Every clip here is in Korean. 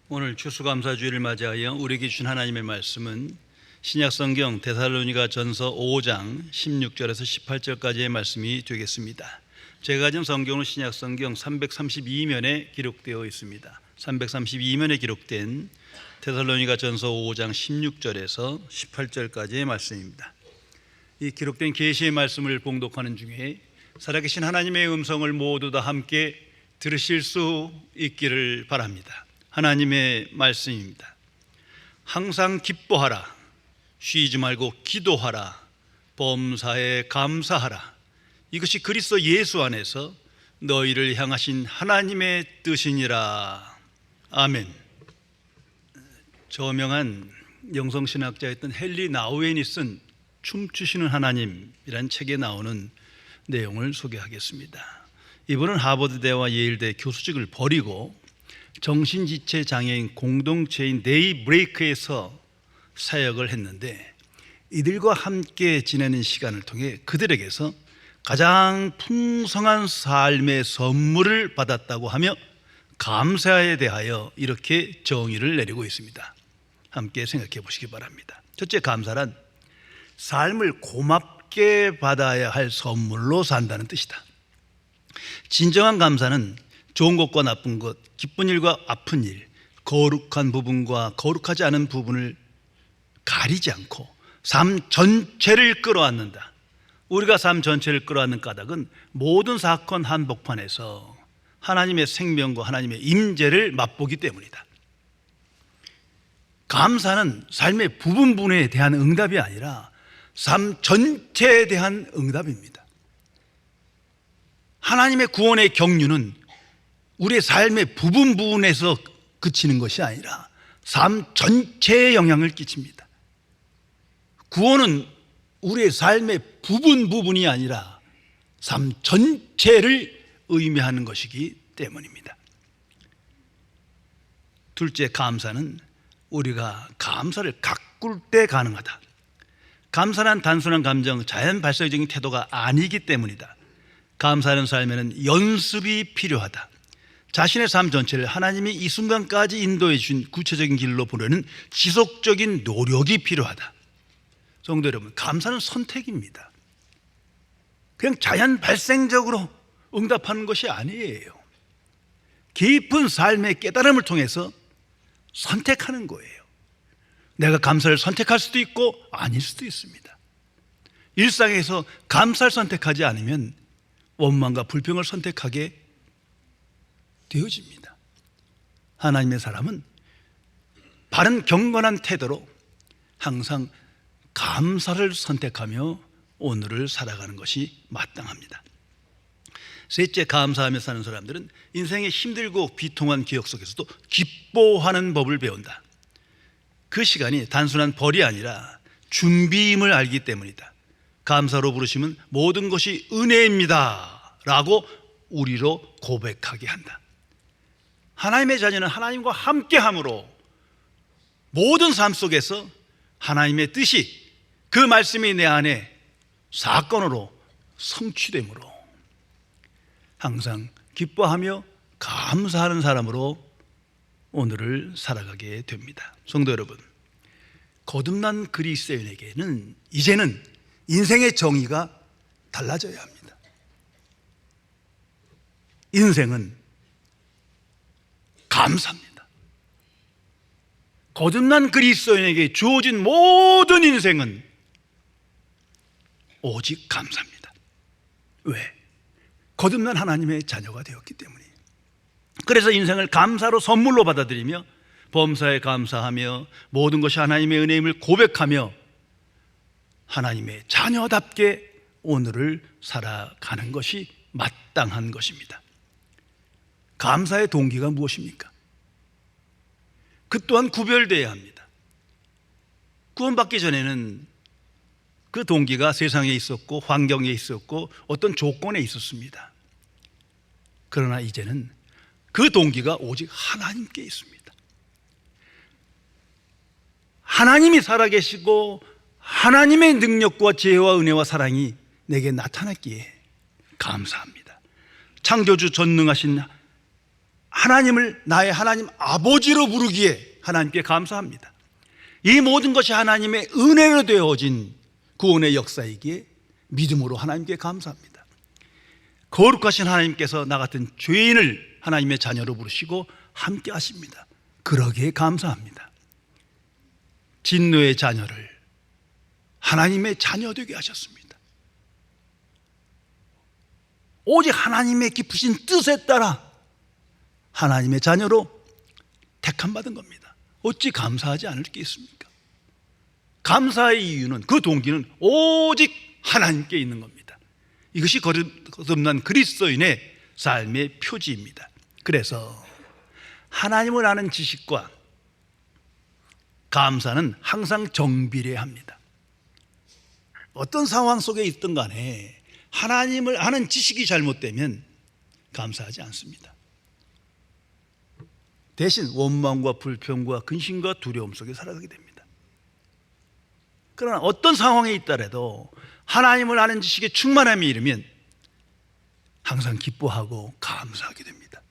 오늘 추수감사주일을 맞이하여 우리에게 주신 하나님의 말씀은 신약성경 데살로니가 전서 5장 16절에서 18절까지의 말씀이 되겠습니다. 제가 가진 성경은 신약성경 332면에 기록되어 있습니다. 332면에 기록된 데살로니가 전서 5장 16절에서 18절까지의 말씀입니다. 이 기록된 계시의 말씀을 봉독하는 중에 살아계신 하나님의 음성을 모두 다 함께 들으실 수 있기를 바랍니다. 하나님의 말씀입니다. 항상 기뻐하라. 쉬지 말고 기도하라. 범사에 감사하라. 이것이 그리스도 예수 안에서 너희를 향하신 하나님의 뜻이니라. 아멘. 저명한 영성신학자였던 헨리 나우엔이 쓴 춤추시는 하나님이란 책에 나오는 내용을 소개하겠습니다. 이분은 하버드대와 예일대 교수직을 버리고 정신지체 장애인 공동체인 데이브레이크에서 사역을 했는데, 이들과 함께 지내는 시간을 통해 그들에게서 가장 풍성한 삶의 선물을 받았다고 하며 감사에 대하여 이렇게 정의를 내리고 있습니다. 함께 생각해 보시기 바랍니다. 첫째, 감사란 삶을 고맙게 받아야 할 선물로 산다는 뜻이다. 진정한 감사는 좋은 것과 나쁜 것, 기쁜 일과 아픈 일, 거룩한 부분과 거룩하지 않은 부분을 가리지 않고 삶 전체를 끌어안는다. 우리가 삶 전체를 끌어안는 까닭은 모든 사건 한복판에서 하나님의 생명과 하나님의 임재를 맛보기 때문이다. 감사는 삶의 부분에 대한 응답이 아니라 삶 전체에 대한 응답입니다. 하나님의 구원의 경륜은 우리의 삶의 부분에서 그치는 것이 아니라 삶 전체에 영향을 끼칩니다. 구원은 우리의 삶의 부분이 아니라 삶 전체를 의미하는 것이기 때문입니다. 둘째, 감사는 우리가 감사를 가꿀 때 가능하다. 감사란 단순한 감정, 자연 발생적인 태도가 아니기 때문이다. 감사하는 삶에는 연습이 필요하다. 자신의 삶 전체를 하나님이 이 순간까지 인도해 주신 구체적인 길로 보내는 지속적인 노력이 필요하다. 성도 여러분, 감사는 선택입니다. 그냥 자연 발생적으로 응답하는 것이 아니에요. 깊은 삶의 깨달음을 통해서 선택하는 거예요. 내가 감사를 선택할 수도 있고 아닐 수도 있습니다. 일상에서 감사를 선택하지 않으면 원망과 불평을 선택하게 되어집니다. 하나님의 사람은 바른 경건한 태도로 항상 감사를 선택하며 오늘을 살아가는 것이 마땅합니다. 셋째, 감사하며 사는 사람들은 인생의 힘들고 비통한 기억 속에서도 기뻐하는 법을 배운다. 그 시간이 단순한 벌이 아니라 준비임을 알기 때문이다. 감사로 부르시면 모든 것이 은혜입니다 라고 우리로 고백하게 한다. 하나님의 자녀는 하나님과 함께함으로 모든 삶 속에서 하나님의 뜻이, 그 말씀이 내 안에 사건으로 성취되므로 항상 기뻐하며 감사하는 사람으로 오늘을 살아가게 됩니다. 성도 여러분, 거듭난 그리스도인에게는 이제는 인생의 정의가 달라져야 합니다. 인생은 감사입니다. 거듭난 그리스도인에게 주어진 모든 인생은 오직 감사입니다. 왜? 거듭난 하나님의 자녀가 되었기 때문이에요. 그래서 인생을 감사로 선물로 받아들이며 범사에 감사하며 모든 것이 하나님의 은혜임을 고백하며 하나님의 자녀답게 오늘을 살아가는 것이 마땅한 것입니다. 감사의 동기가 무엇입니까? 그 또한 구별되어야 합니다. 구원받기 전에는 그 동기가 세상에 있었고 환경에 있었고 어떤 조건에 있었습니다. 그러나 이제는 그 동기가 오직 하나님께 있습니다. 하나님이 살아계시고 하나님의 능력과 지혜와 은혜와 사랑이 내게 나타났기에 감사합니다. 창조주 전능하신 하나님을 나의 하나님 아버지로 부르기에 하나님께 감사합니다. 이 모든 것이 하나님의 은혜로 되어진 구원의 역사이기에 믿음으로 하나님께 감사합니다. 거룩하신 하나님께서 나 같은 죄인을 하나님의 자녀로 부르시고 함께 하십니다. 그러기에 감사합니다. 진노의 자녀를 하나님의 자녀 되게 하셨습니다. 오직 하나님의 깊으신 뜻에 따라 하나님의 자녀로 택함받은 겁니다. 어찌 감사하지 않을 게 있습니까? 감사의 이유는, 그 동기는 오직 하나님께 있는 겁니다. 이것이 거듭난 그리스도인의 삶의 표지입니다. 그래서 하나님을 아는 지식과 감사는 항상 정비례합니다. 어떤 상황 속에 있든 간에 하나님을 아는 지식이 잘못되면 감사하지 않습니다. 대신 원망과 불평과 근심과 두려움 속에 살아가게 됩니다. 그러나 어떤 상황에 있더라도 하나님을 아는 지식에 충만함이 이르면 항상 기뻐하고 감사하게 됩니다.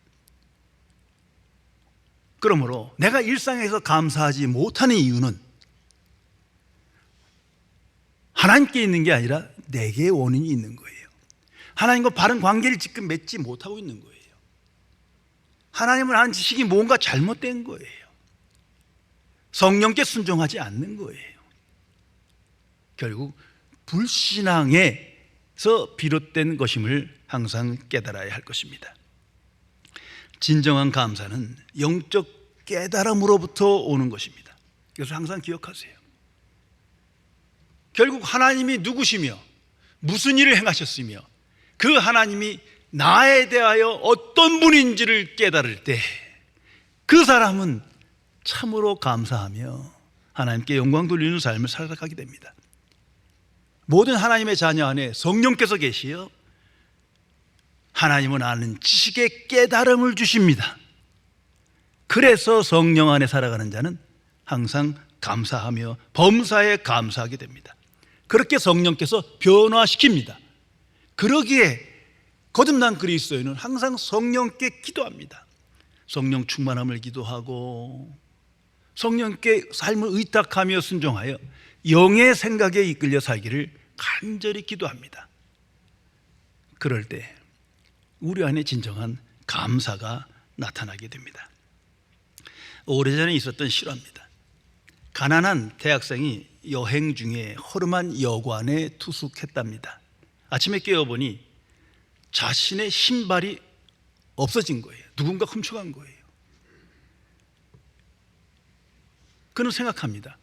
그러므로 내가 일상에서 감사하지 못하는 이유는 하나님께 있는 게 아니라 내게 원인이 있는 거예요. 하나님과 바른 관계를 지금 맺지 못하고 있는 거예요. 하나님을 아는 지식이 뭔가 잘못된 거예요. 성령께 순종하지 않는 거예요. 결국 불신앙에서 비롯된 것임을 항상 깨달아야 할 것입니다. 진정한 감사는 영적 깨달음으로부터 오는 것입니다. 그래서 항상 기억하세요. 결국 하나님이 누구시며 무슨 일을 행하셨으며 그 하나님이 나에 대하여 어떤 분인지를 깨달을 때 그 사람은 참으로 감사하며 하나님께 영광 돌리는 삶을 살아가게 됩니다. 모든 하나님의 자녀 안에 성령께서 계시어 하나님을 아는 지식의 깨달음을 주십니다. 그래서 성령 안에 살아가는 자는 항상 감사하며 범사에 감사하게 됩니다. 그렇게 성령께서 변화시킵니다. 그러기에 거듭난 그리스도인은 항상 성령께 기도합니다. 성령 충만함을 기도하고 성령께 삶을 의탁하며 순종하여 영의 생각에 이끌려 살기를 간절히 기도합니다. 그럴 때 우리 안에 진정한 감사가 나타나게 됩니다. 오래전에 있었던 실화입니다. 가난한 대학생이 여행 중에 허름한 여관에 투숙했답니다. 아침에 깨어보니 자신의 신발이 없어진 거예요. 누군가 훔쳐간 거예요. 그는 생각합니다.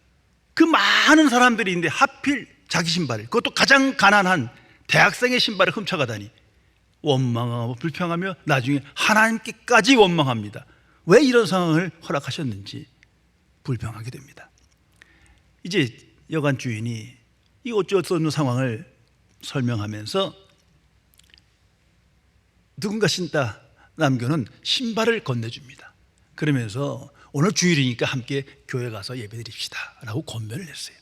그 많은 사람들이 있는데 하필 자기 신발을, 그것도 가장 가난한 대학생의 신발을 훔쳐가다니 원망하고 불평하며 나중에 하나님께까지 원망합니다. 왜 이런 상황을 허락하셨는지 불평하게 됩니다. 이제 여관 주인이 이 어쩔 수 없는 상황을 설명하면서 누군가 신다 남교는 신발을 건네줍니다. 그러면서 오늘 주일이니까 함께 교회 가서 예배드립시다 라고 권면을 했어요.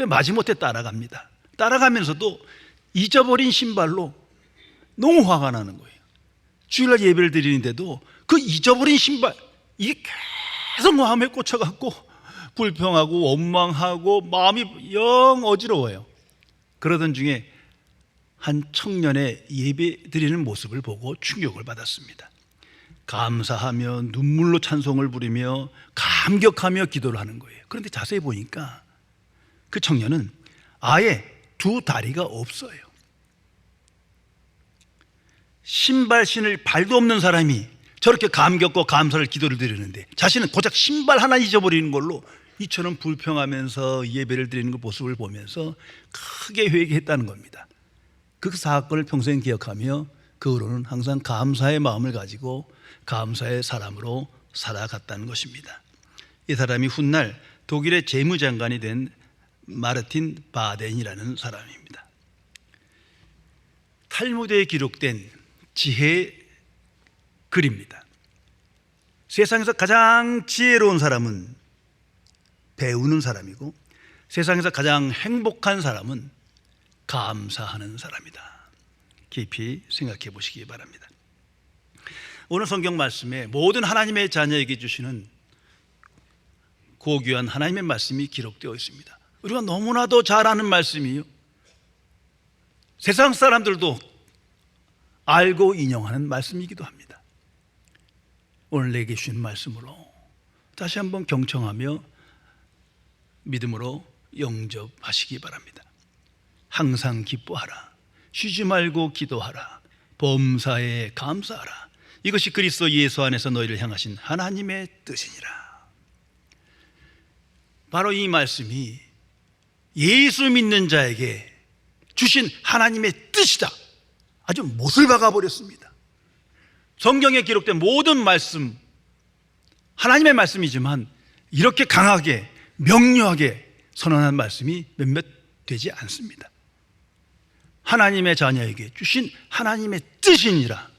마지못해 따라갑니다. 따라가면서도 잊어버린 신발로 너무 화가 나는 거예요. 주일날 예배를 드리는데도 그 잊어버린 신발, 이게 계속 마음에 꽂혀갖고 불평하고 원망하고 마음이 영 어지러워요. 그러던 중에 한 청년의 예배 드리는 모습을 보고 충격을 받았습니다. 감사하며 눈물로 찬송을 부리며 감격하며 기도를 하는 거예요. 그런데 자세히 보니까 그 청년은 아예 두 다리가 없어요. 신발 신을 발도 없는 사람이 저렇게 감격과 감사를 기도를 드리는데 자신은 고작 신발 하나 잊어버리는 걸로 이처럼 불평하면서 예배를 드리는 그 모습을 보면서 크게 회개했다는 겁니다. 그 사건을 평생 기억하며 그 후로는 항상 감사의 마음을 가지고 감사의 사람으로 살아갔다는 것입니다. 이 사람이 훗날 독일의 재무장관이 된 마르틴 바덴이라는 사람입니다. 탈무드에 기록된 지혜의 글입니다. 세상에서 가장 지혜로운 사람은 배우는 사람이고 세상에서 가장 행복한 사람은 감사하는 사람이다. 깊이 생각해 보시기 바랍니다. 오늘 성경 말씀에 모든 하나님의 자녀에게 주시는 고귀한 하나님의 말씀이 기록되어 있습니다. 우리가 너무나도 잘 아는 말씀이요, 세상 사람들도 알고 인용하는 말씀이기도 합니다. 오늘 내게 주신 말씀으로 다시 한번 경청하며 믿음으로 영접하시기 바랍니다. 항상 기뻐하라, 쉬지 말고 기도하라, 범사에 감사하라. 이것이 그리스도 예수 안에서 너희를 향하신 하나님의 뜻이니라. 바로 이 말씀이 예수 믿는 자에게 주신 하나님의 뜻이다. 아주 못을 박아버렸습니다. 성경에 기록된 모든 말씀, 하나님의 말씀이지만 이렇게 강하게 명료하게 선언한 말씀이 몇몇 되지 않습니다. 하나님의 자녀에게 주신 하나님의 뜻이니라.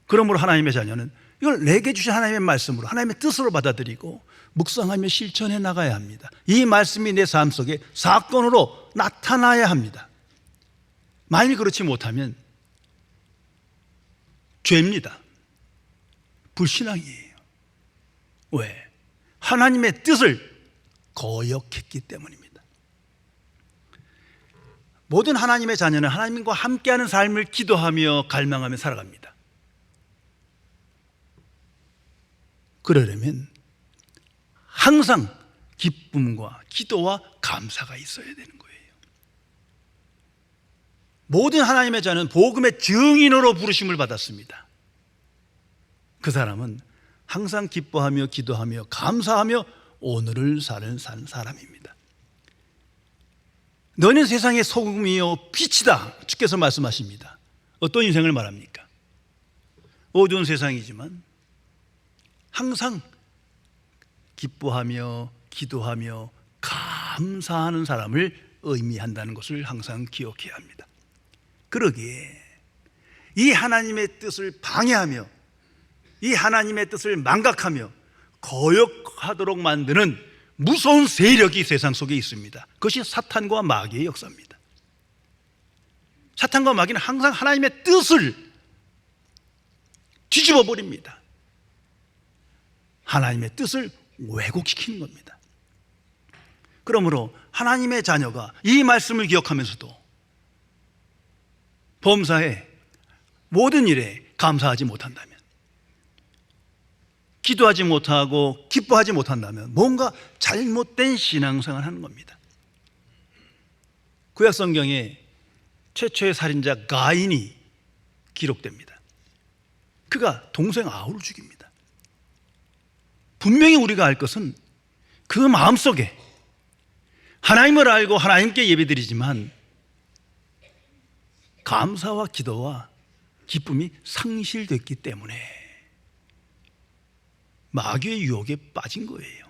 그러므로 하나님의 자녀는 이걸 내게 주신 하나님의 말씀으로, 하나님의 뜻으로 받아들이고 묵상하며 실천해 나가야 합니다. 이 말씀이 내 삶 속에 사건으로 나타나야 합니다. 만일 그렇지 못하면 죄입니다. 불신앙이에요. 왜? 하나님의 뜻을 거역했기 때문입니다. 모든 하나님의 자녀는 하나님과 함께하는 삶을 기도하며 갈망하며 살아갑니다. 그러려면 항상 기쁨과 기도와 감사가 있어야 되는 거예요. 모든 하나님의 자는 복음의 증인으로 부르심을 받았습니다. 그 사람은 항상 기뻐하며 기도하며 감사하며 오늘을 사는 사람입니다. 너는 세상의 소금이요 빛이다, 주께서 말씀하십니다. 어떤 인생을 말합니까? 어두운 세상이지만 항상 기뻐하며 기도하며 감사하는 사람을 의미한다는 것을 항상 기억해야 합니다. 그러기에 이 하나님의 뜻을 방해하며 이 하나님의 뜻을 망각하며 거역하도록 만드는 무서운 세력이 세상 속에 있습니다. 그것이 사탄과 마귀의 역사입니다. 사탄과 마귀는 항상 하나님의 뜻을 뒤집어 버립니다. 하나님의 뜻을 왜곡시키는 겁니다. 그러므로 하나님의 자녀가 이 말씀을 기억하면서도 범사에 모든 일에 감사하지 못한다면, 기도하지 못하고 기뻐하지 못한다면 뭔가 잘못된 신앙생활을 하는 겁니다. 구약 성경에 최초의 살인자 가인이 기록됩니다. 그가 동생 아울을 죽입니다. 분명히 우리가 알 것은 그 마음속에 하나님을 알고 하나님께 예배드리지만 감사와 기도와 기쁨이 상실됐기 때문에 마귀의 유혹에 빠진 거예요.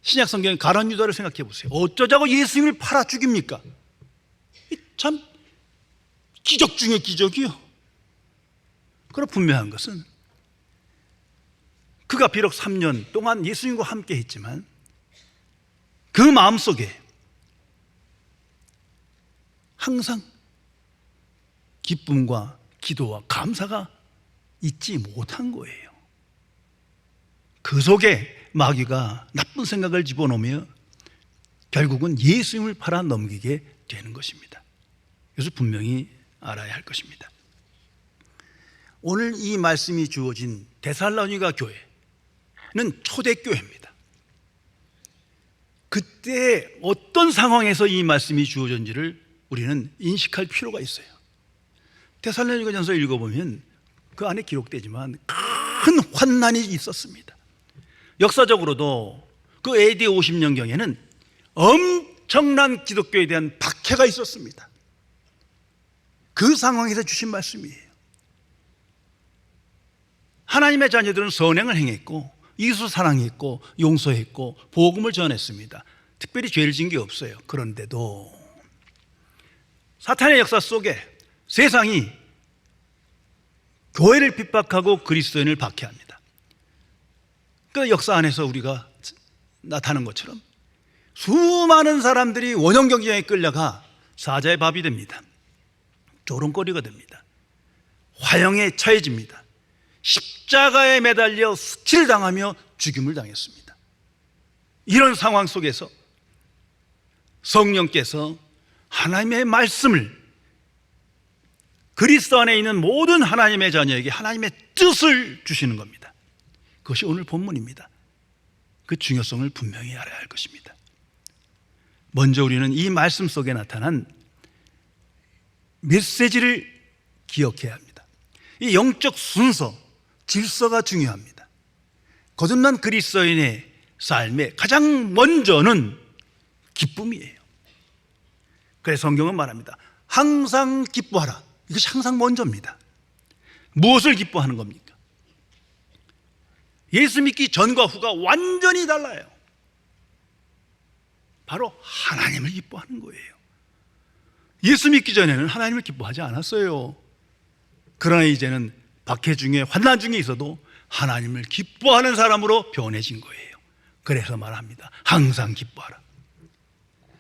신약 성경의 가룟 유다를 생각해 보세요. 어쩌자고 예수님을 팔아 죽입니까? 참 기적 중에 기적이요. 그러나 분명한 것은 그가 비록 3년 동안 예수님과 함께 했지만 그 마음속에 항상 기쁨과 기도와 감사가 잊지 못한 거예요. 그 속에 마귀가 나쁜 생각을 집어넣으며 결국은 예수님을 팔아 넘기게 되는 것입니다. 그래서 분명히 알아야 할 것입니다. 오늘 이 말씀이 주어진 데살로니가 교회는 초대교회입니다. 그때 어떤 상황에서 이 말씀이 주어졌는지를 우리는 인식할 필요가 있어요. 데살로니가전서 읽어보면 그 안에 기록되지만 큰 환난이 있었습니다. 역사적으로도 그 AD 50년경에는 엄청난 기독교에 대한 박해가 있었습니다. 그 상황에서 주신 말씀이에요. 하나님의 자녀들은 선행을 행했고 이웃을 사랑했고 용서했고 복음을 전했습니다. 특별히 죄를 지은 게 없어요. 그런데도 사탄의 역사 속에 세상이 교회를 핍박하고 그리스도인을 박해합니다. 그 역사 안에서 우리가 나타나는 것처럼 수많은 사람들이 원형 경쟁에 끌려가 사자의 밥이 됩니다. 조롱거리가 됩니다. 화형에 처해집니다. 십자가에 매달려 수치를 당하며 죽임을 당했습니다. 이런 상황 속에서 성령께서 하나님의 말씀을 그리스도 안에 있는 모든 하나님의 자녀에게 하나님의 뜻을 주시는 겁니다. 그것이 오늘 본문입니다. 그 중요성을 분명히 알아야 할 것입니다. 먼저 우리는 이 말씀 속에 나타난 메시지를 기억해야 합니다. 이 영적 순서, 질서가 중요합니다. 거듭난 그리스도인의 삶에 가장 먼저는 기쁨이에요. 그래서 성경은 말합니다. 항상 기뻐하라. 이것이 항상 먼저입니다. 무엇을 기뻐하는 겁니까? 예수 믿기 전과 후가 완전히 달라요. 바로 하나님을 기뻐하는 거예요. 예수 믿기 전에는 하나님을 기뻐하지 않았어요. 그러나 이제는 박해 중에 환난 중에 있어도 하나님을 기뻐하는 사람으로 변해진 거예요. 그래서 말합니다. 항상 기뻐하라.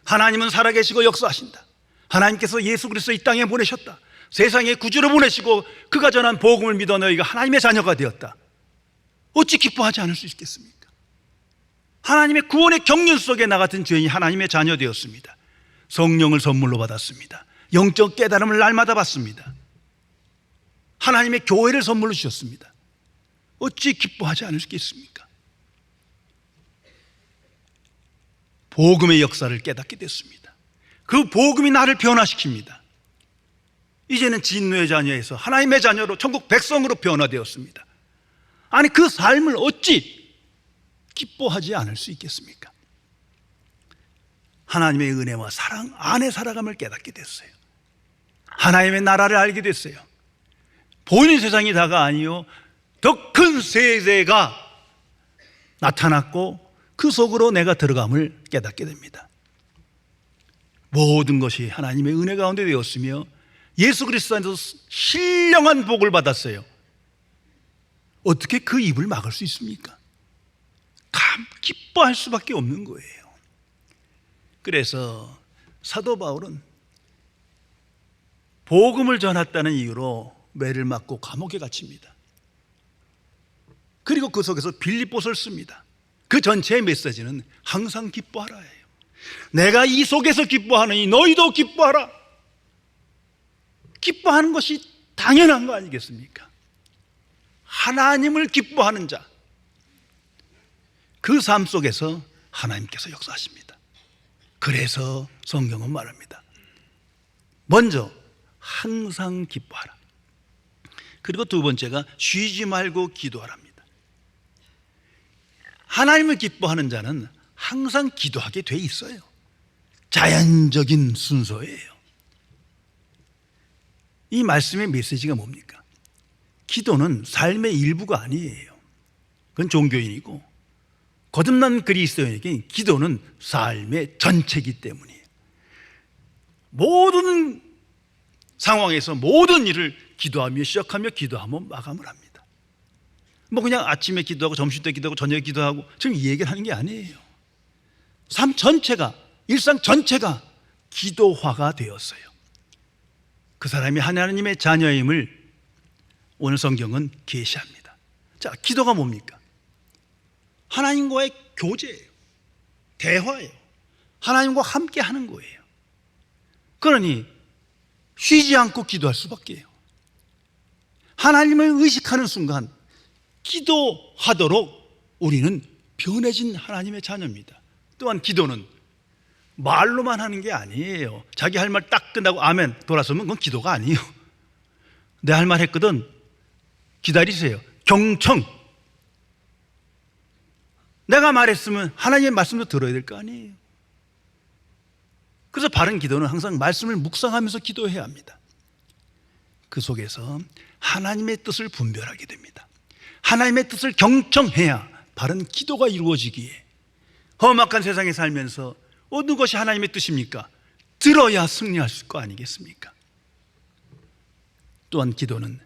하나님은 살아계시고 역사하신다. 하나님께서 예수 그리스도 이 땅에 보내셨다. 세상에 구주로 보내시고 그가 전한 복음을 믿어 너희가 하나님의 자녀가 되었다. 어찌 기뻐하지 않을 수 있겠습니까? 하나님의 구원의 경륜 속에 나 같은 죄인이 하나님의 자녀 되었습니다. 성령을 선물로 받았습니다. 영적 깨달음을 날마다 받습니다. 하나님의 교회를 선물로 주셨습니다. 어찌 기뻐하지 않을 수 있겠습니까? 복음의 역사를 깨닫게 됐습니다. 그 복음이 나를 변화시킵니다. 이제는 진노의 자녀에서 하나님의 자녀로 천국 백성으로 변화되었습니다. 아니 그 삶을 어찌 기뻐하지 않을 수 있겠습니까? 하나님의 은혜와 사랑 안에 살아감을 깨닫게 됐어요. 하나님의 나라를 알게 됐어요. 보이는 세상이 다가 아니요 더 큰 세대가 나타났고 그 속으로 내가 들어감을 깨닫게 됩니다. 모든 것이 하나님의 은혜 가운데 되었으며 예수 그리스도 안에서 신령한 복을 받았어요. 어떻게 그 입을 막을 수 있습니까? 기뻐할 수밖에 없는 거예요. 그래서 사도 바울은 복음을 전했다는 이유로 매를 맞고 감옥에 갇힙니다. 그리고 그 속에서 빌립보서를 씁니다. 그 전체의 메시지는 항상 기뻐하라예요. 내가 이 속에서 기뻐하느니 너희도 기뻐하라. 기뻐하는 것이 당연한 거 아니겠습니까? 하나님을 기뻐하는 자, 그 삶 속에서 하나님께서 역사하십니다. 그래서 성경은 말합니다. 먼저 항상 기뻐하라. 그리고 두 번째가 쉬지 말고 기도하랍니다. 하나님을 기뻐하는 자는 항상 기도하게 돼 있어요. 자연적인 순서예요. 이 말씀의 메시지가 뭡니까? 기도는 삶의 일부가 아니에요. 그건 종교인이고 거듭난 그리스도인에게 기도는 삶의 전체이기 때문이에요. 모든 상황에서 모든 일을 기도하며 시작하며 기도하며 마감을 합니다. 뭐 그냥 아침에 기도하고 점심때 기도하고 저녁에 기도하고 지금 이 얘기를 하는 게 아니에요. 삶 전체가, 일상 전체가 기도화가 되었어요. 그 사람이 하나님의 자녀임을 오늘 성경은 계시합니다. 자, 기도가 뭡니까? 하나님과의 교제예요. 대화예요. 하나님과 함께 하는 거예요. 그러니 쉬지 않고 기도할 수밖에요. 하나님을 의식하는 순간 기도하도록 우리는 변해진 하나님의 자녀입니다. 또한 기도는 말로만 하는 게 아니에요. 자기 할 말 딱 끝나고 아멘 돌아서면 그건 기도가 아니에요. 내 할 말 했거든 기다리세요. 경청. 내가 말했으면 하나님의 말씀도 들어야 될 거 아니에요. 그래서 바른 기도는 항상 말씀을 묵상하면서 기도해야 합니다. 그 속에서 하나님의 뜻을 분별하게 됩니다. 하나님의 뜻을 경청해야 바른 기도가 이루어지기에 험악한 세상에 살면서 어느 것이 하나님의 뜻입니까? 들어야 승리할 거 아니겠습니까? 또한 기도는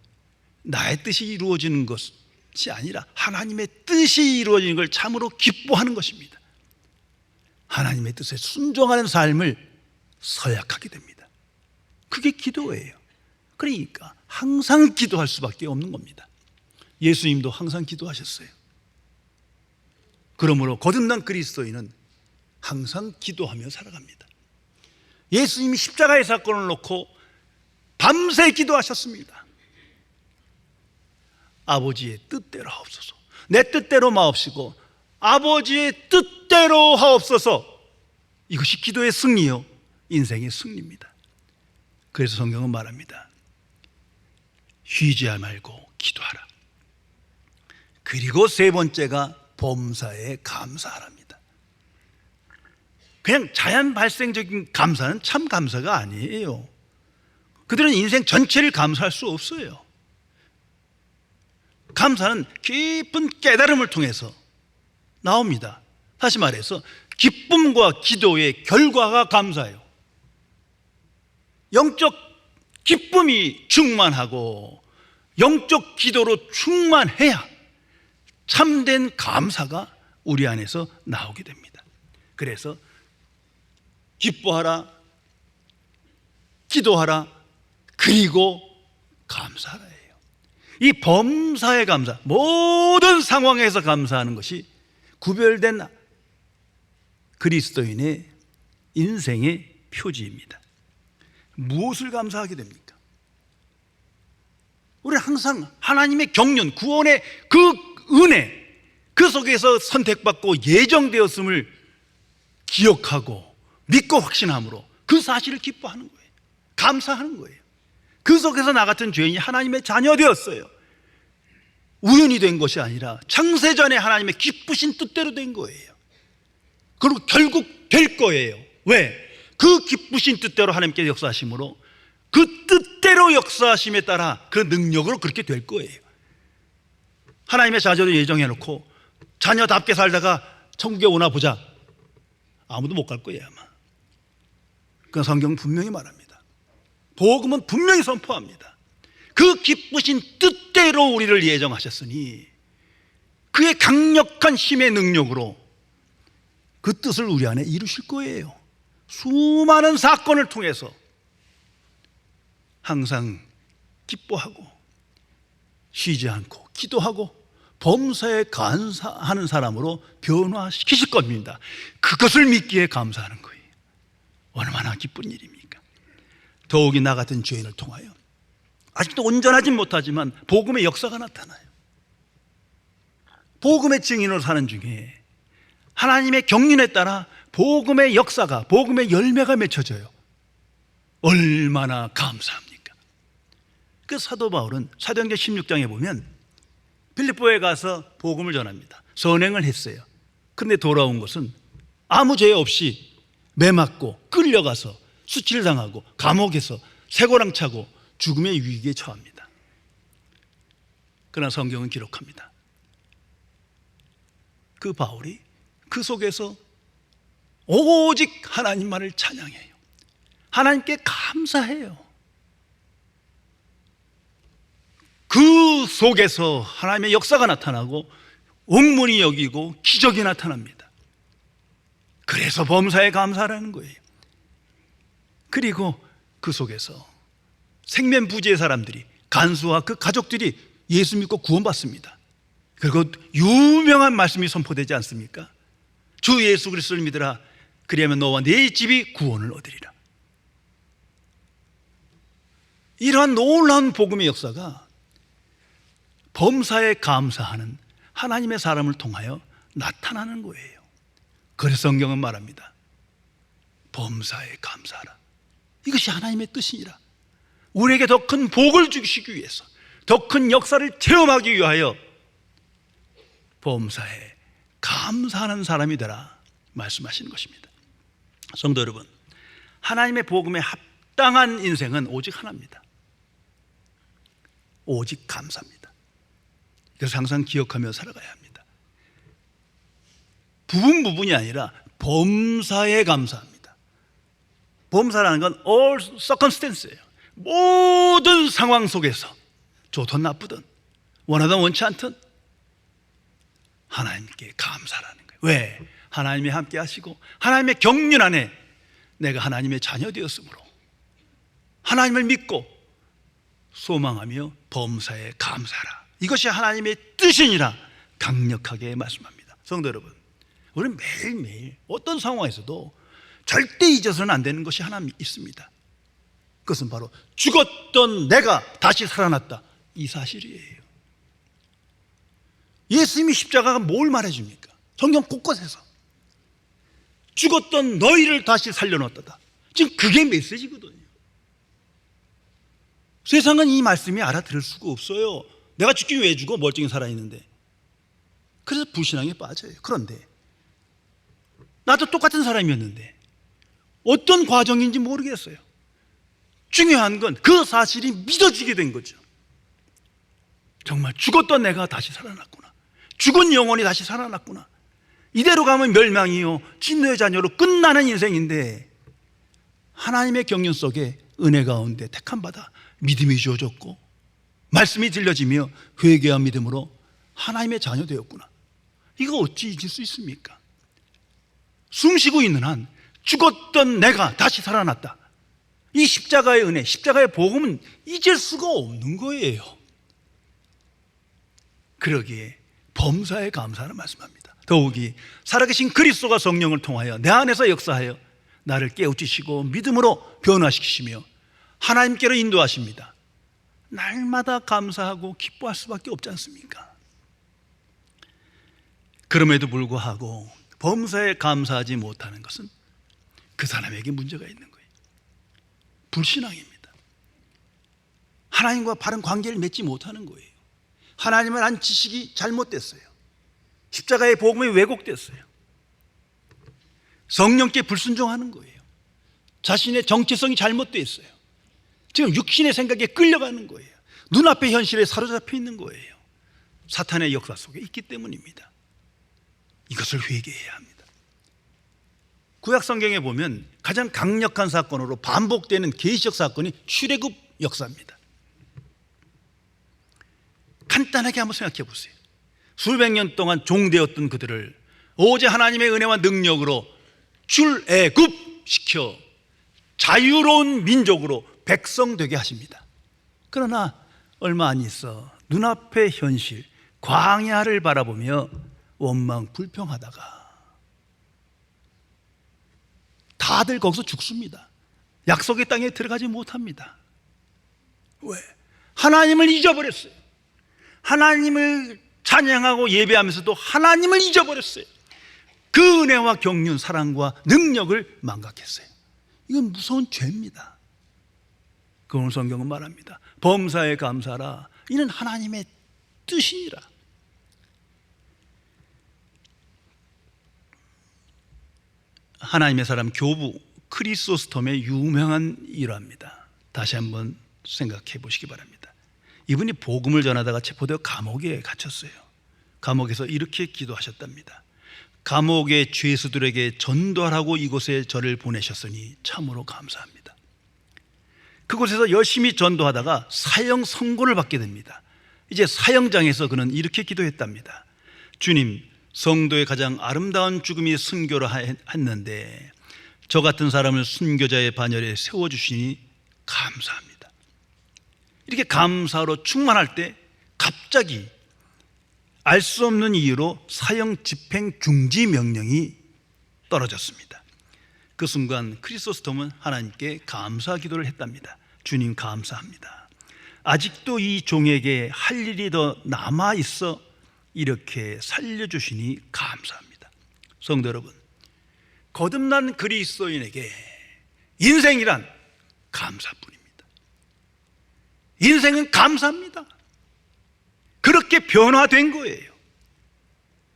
나의 뜻이 이루어지는 것이 아니라 하나님의 뜻이 이루어지는 걸 참으로 기뻐하는 것입니다. 하나님의 뜻에 순종하는 삶을 서약하게 됩니다. 그게 기도예요. 그러니까 항상 기도할 수밖에 없는 겁니다. 예수님도 항상 기도하셨어요. 그러므로 거듭난 그리스도인은 항상 기도하며 살아갑니다. 예수님이 십자가의 사건을 놓고 밤새 기도하셨습니다. 아버지의 뜻대로 하옵소서. 내 뜻대로 마옵시고 아버지의 뜻대로 하옵소서. 이것이 기도의 승리요, 인생의 승리입니다. 그래서 성경은 말합니다. 쉬지 말고 기도하라. 그리고 세 번째가 범사에 감사하랍니다. 그냥 자연 발생적인 감사는 참 감사가 아니에요. 그들은 인생 전체를 감사할 수 없어요. 감사는 깊은 깨달음을 통해서 나옵니다. 다시 말해서 기쁨과 기도의 결과가 감사예요. 영적 기쁨이 충만하고 영적 기도로 충만해야 참된 감사가 우리 안에서 나오게 됩니다. 그래서 기뻐하라, 기도하라, 그리고 감사하라예요. 이 범사의 감사, 모든 상황에서 감사하는 것이 구별된 그리스도인의 인생의 표지입니다. 무엇을 감사하게 됩니까? 우리는 항상 하나님의 경륜, 구원의 그 은혜, 그 속에서 선택받고 예정되었음을 기억하고 믿고 확신함으로 그 사실을 기뻐하는 거예요. 감사하는 거예요. 그 속에서 나 같은 죄인이 하나님의 자녀 되었어요. 우연히 된 것이 아니라 창세전에 하나님의 기쁘신 뜻대로 된 거예요. 그리고 결국 될 거예요. 왜? 그 기쁘신 뜻대로 하나님께 역사하심으로 그 뜻대로 역사하심에 따라 그 능력으로 그렇게 될 거예요. 하나님의 자녀를 예정해놓고 자녀답게 살다가 천국에 오나 보자, 아무도 못 갈 거예요 아마. 그 성경은 분명히 말합니다. 복음은 분명히 선포합니다. 그 기쁘신 뜻대로 우리를 예정하셨으니 그의 강력한 힘의 능력으로 그 뜻을 우리 안에 이루실 거예요. 수많은 사건을 통해서 항상 기뻐하고 쉬지 않고 기도하고 범사에 감사하는 사람으로 변화시키실 겁니다. 그것을 믿기에 감사하는 거예요. 얼마나 기쁜 일입니까? 더욱이 나 같은 죄인을 통하여 아직도 온전하진 못하지만 복음의 역사가 나타나요. 복음의 증인으로 사는 중에 하나님의 경륜에 따라 복음의 역사가, 복음의 열매가 맺혀져요. 얼마나 감사합니까? 그 사도 바울은 사도행전 16장에 보면 빌립보에 가서 복음을 전합니다. 선행을 했어요. 그런데 돌아온 것은 아무 죄 없이 매맞고 끌려가서 수치를 당하고 감옥에서 쇠고랑 차고 죽음의 위기에 처합니다. 그러나 성경은 기록합니다. 그 바울이 그 속에서 오직 하나님만을 찬양해요. 하나님께 감사해요. 그 속에서 하나님의 역사가 나타나고 옥문이 여기고 기적이 나타납니다. 그래서 범사에 감사하라는 거예요. 그리고 그 속에서 생면부지의 사람들이, 간수와 그 가족들이 예수 믿고 구원받습니다. 그리고 유명한 말씀이 선포되지 않습니까? 주 예수 그리스도를 믿으라. 그리하면 너와 네 집이 구원을 얻으리라. 이러한 놀라운 복음의 역사가 범사에 감사하는 하나님의 사람을 통하여 나타나는 거예요. 그래서 성경은 말합니다. 범사에 감사하라. 이것이 하나님의 뜻이니라. 우리에게 더 큰 복을 주시기 위해서, 더 큰 역사를 체험하기 위하여 범사에 감사하는 사람이 되라 말씀하시는 것입니다. 성도 여러분, 하나님의 복음에 합당한 인생은 오직 하나입니다. 오직 감사입니다. 그래서 항상 기억하며 살아가야 합니다. 부분이 아니라 범사에 감사합니다. 범사라는 건 all circumstance예요. 모든 상황 속에서 좋든 나쁘든 원하든 원치 않든 하나님께 감사라는 거예요. 왜? 하나님이 함께 하시고 하나님의 경륜 안에 내가 하나님의 자녀 되었으므로, 하나님을 믿고 소망하며 범사에 감사하라. 이것이 하나님의 뜻이니라 강력하게 말씀합니다. 성도 여러분, 우리는 매일매일 어떤 상황에서도 절대 잊어서는 안 되는 것이 하나 있습니다. 그것은 바로 죽었던 내가 다시 살아났다, 이 사실이에요. 예수님이 십자가가 뭘 말해줍니까? 성경 곳곳에서 죽었던 너희를 다시 살려놓았다. 지금 그게 메시지거든요. 세상은 이 말씀이 알아들을 수가 없어요. 내가 죽긴 왜 죽어? 멀쩡히 살아있는데. 그래서 불신앙에 빠져요. 그런데 나도 똑같은 사람이었는데 어떤 과정인지 모르겠어요. 중요한 건 그 사실이 믿어지게 된 거죠. 정말 죽었던 내가 다시 살아났구나. 죽은 영혼이 다시 살아났구나. 이대로 가면 멸망이요, 진노의 자녀로 끝나는 인생인데 하나님의 경륜 속에 은혜 가운데 택함받아 믿음이 주어졌고 말씀이 들려지며 회개와 믿음으로 하나님의 자녀 되었구나. 이거 어찌 잊을 수 있습니까? 숨쉬고 있는 한 죽었던 내가 다시 살아났다. 이 십자가의 은혜, 십자가의 복음은 잊을 수가 없는 거예요. 그러기에 범사에 감사를 말씀합니다. 더욱이 살아계신 그리스도가 성령을 통하여 내 안에서 역사하여 나를 깨우치시고 믿음으로 변화시키시며 하나님께로 인도하십니다. 날마다 감사하고 기뻐할 수밖에 없지 않습니까? 그럼에도 불구하고 범사에 감사하지 못하는 것은 그 사람에게 문제가 있는 거예요. 불신앙입니다. 하나님과 바른 관계를 맺지 못하는 거예요. 하나님을 안 지식이 잘못됐어요. 십자가의 복음이 왜곡됐어요. 성령께 불순종하는 거예요. 자신의 정체성이 잘못되어 있어요. 지금 육신의 생각에 끌려가는 거예요. 눈앞의 현실에 사로잡혀 있는 거예요. 사탄의 역사 속에 있기 때문입니다. 이것을 회개해야 합니다. 구약 성경에 보면 가장 강력한 사건으로 반복되는 계시적 사건이 출애굽 역사입니다. 간단하게 한번 생각해 보세요. 수백 년 동안 종되었던 그들을 오직 하나님의 은혜와 능력으로 출애굽시켜 자유로운 민족으로 백성 되게 하십니다. 그러나 얼마 안 있어 눈앞의 현실 광야를 바라보며 원망 불평하다가 다들 거기서 죽습니다. 약속의 땅에 들어가지 못합니다. 왜? 하나님을 잊어버렸어요. 하나님을 찬양하고 예배하면서도 하나님을 잊어버렸어요. 그 은혜와 경륜, 사랑과 능력을 망각했어요. 이건 무서운 죄입니다. 그 오늘 성경은 말합니다. 범사에 감사하라. 이는 하나님의 뜻이니라. 하나님의 사람 교부 크리소스톰의 유명한 일화입니다. 다시 한번 생각해 보시기 바랍니다. 이분이 복음을 전하다가 체포되어 감옥에 갇혔어요. 감옥에서 이렇게 기도하셨답니다. 감옥의 죄수들에게 전도하라고 이곳에 저를 보내셨으니 참으로 감사합니다. 그곳에서 열심히 전도하다가 사형 선고를 받게 됩니다. 이제 사형장에서 그는 이렇게 기도했답니다. 주님, 성도의 가장 아름다운 죽음이 순교라 했는데 저 같은 사람을 순교자의 반열에 세워주시니 감사합니다. 이렇게 감사로 충만할 때 갑자기 알 수 없는 이유로 사형 집행 중지 명령이 떨어졌습니다. 그 순간 크리소스톰은 하나님께 감사 기도를 했답니다. 주님 감사합니다. 아직도 이 종에게 할 일이 더 남아 있어 이렇게 살려주시니 감사합니다. 성도 여러분, 거듭난 그리스도인에게 인생이란 감사뿐입니다. 인생은 감사합니다. 그렇게 변화된 거예요.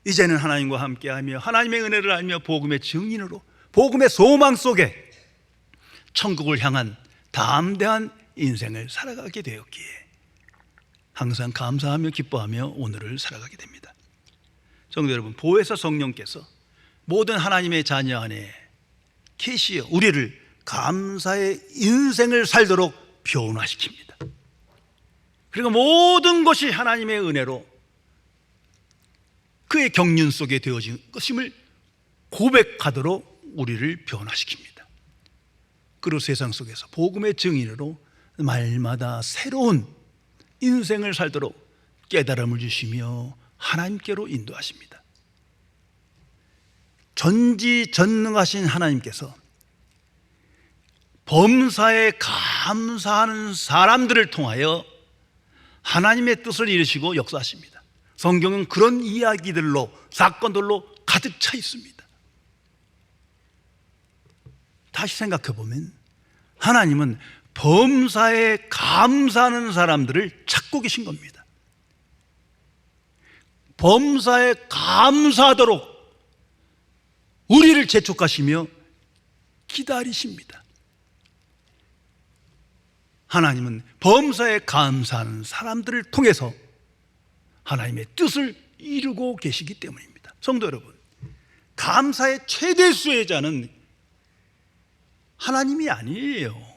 이제는 하나님과 함께하며 하나님의 은혜를 알며 복음의 증인으로 복음의 소망 속에 천국을 향한 담대한 인생을 살아가게 되었기에 항상 감사하며 기뻐하며 오늘을 살아가게 됩니다. 성도 여러분, 보혜사 성령께서 모든 하나님의 자녀 안에 계시어 우리를 감사의 인생을 살도록 변화시킵니다. 그리고 모든 것이 하나님의 은혜로 그의 경륜 속에 되어진 것임을 고백하도록 우리를 변화시킵니다. 그리고 세상 속에서 복음의 증인으로 말마다 새로운 인생을 살도록 깨달음을 주시며 하나님께로 인도하십니다. 전지전능하신 하나님께서 범사에 감사하는 사람들을 통하여 하나님의 뜻을 이루시고 역사하십니다. 성경은 그런 이야기들로, 사건들로 가득 차 있습니다. 다시 생각해 보면 하나님은 범사에 감사하는 사람들을 찾고 계신 겁니다. 범사에 감사하도록 우리를 재촉하시며 기다리십니다. 하나님은 범사에 감사하는 사람들을 통해서 하나님의 뜻을 이루고 계시기 때문입니다. 성도 여러분, 감사의 최대 수혜자는 하나님이 아니에요.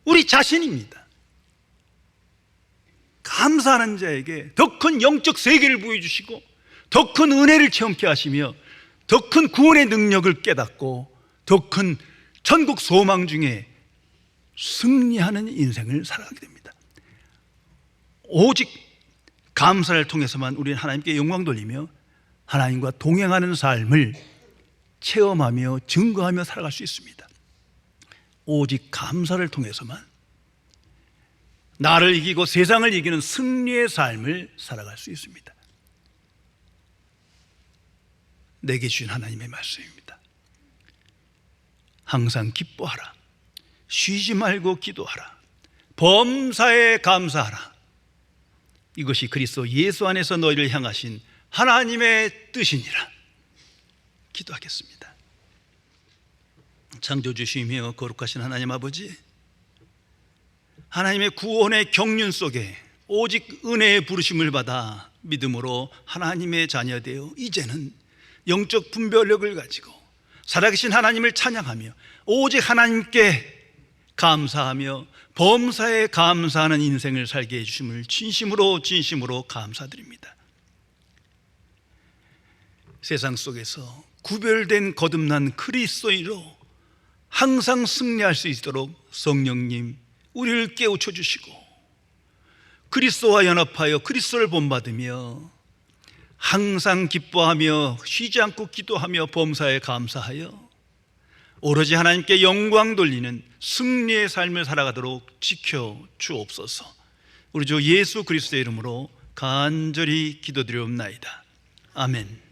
우리 자신입니다. 감사하는 자에게 더 큰 영적 세계를 보여주시고 더 큰 은혜를 체험케 하시며 더 큰 구원의 능력을 깨닫고 더 큰 천국 소망 중에 승리하는 인생을 살아가게 됩니다. 오직 감사를 통해서만 우리는 하나님께 영광 돌리며 하나님과 동행하는 삶을 체험하며 증거하며 살아갈 수 있습니다. 오직 감사를 통해서만 나를 이기고 세상을 이기는 승리의 삶을 살아갈 수 있습니다. 내게 주신 하나님의 말씀입니다. 항상 기뻐하라. 쉬지 말고 기도하라. 범사에 감사하라. 이것이 그리스도 예수 안에서 너희를 향하신 하나님의 뜻이니라. 기도하겠습니다. 창조주시며 거룩하신 하나님 아버지, 하나님의 구원의 경륜 속에 오직 은혜의 부르심을 받아 믿음으로 하나님의 자녀되어 이제는 영적 분별력을 가지고 살아계신 하나님을 찬양하며 오직 하나님께 감사하며 범사에 감사하는 인생을 살게 해주심을 진심으로 감사드립니다. 세상 속에서 구별된 거듭난 그리스도인으로 항상 승리할 수 있도록 성령님 우리를 깨우쳐 주시고 그리스도와 연합하여 그리스도를 본받으며 항상 기뻐하며 쉬지 않고 기도하며 범사에 감사하여 오로지 하나님께 영광 돌리는 승리의 삶을 살아가도록 지켜 주옵소서. 우리 주 예수 그리스도의 이름으로 간절히 기도드리옵나이다. 아멘.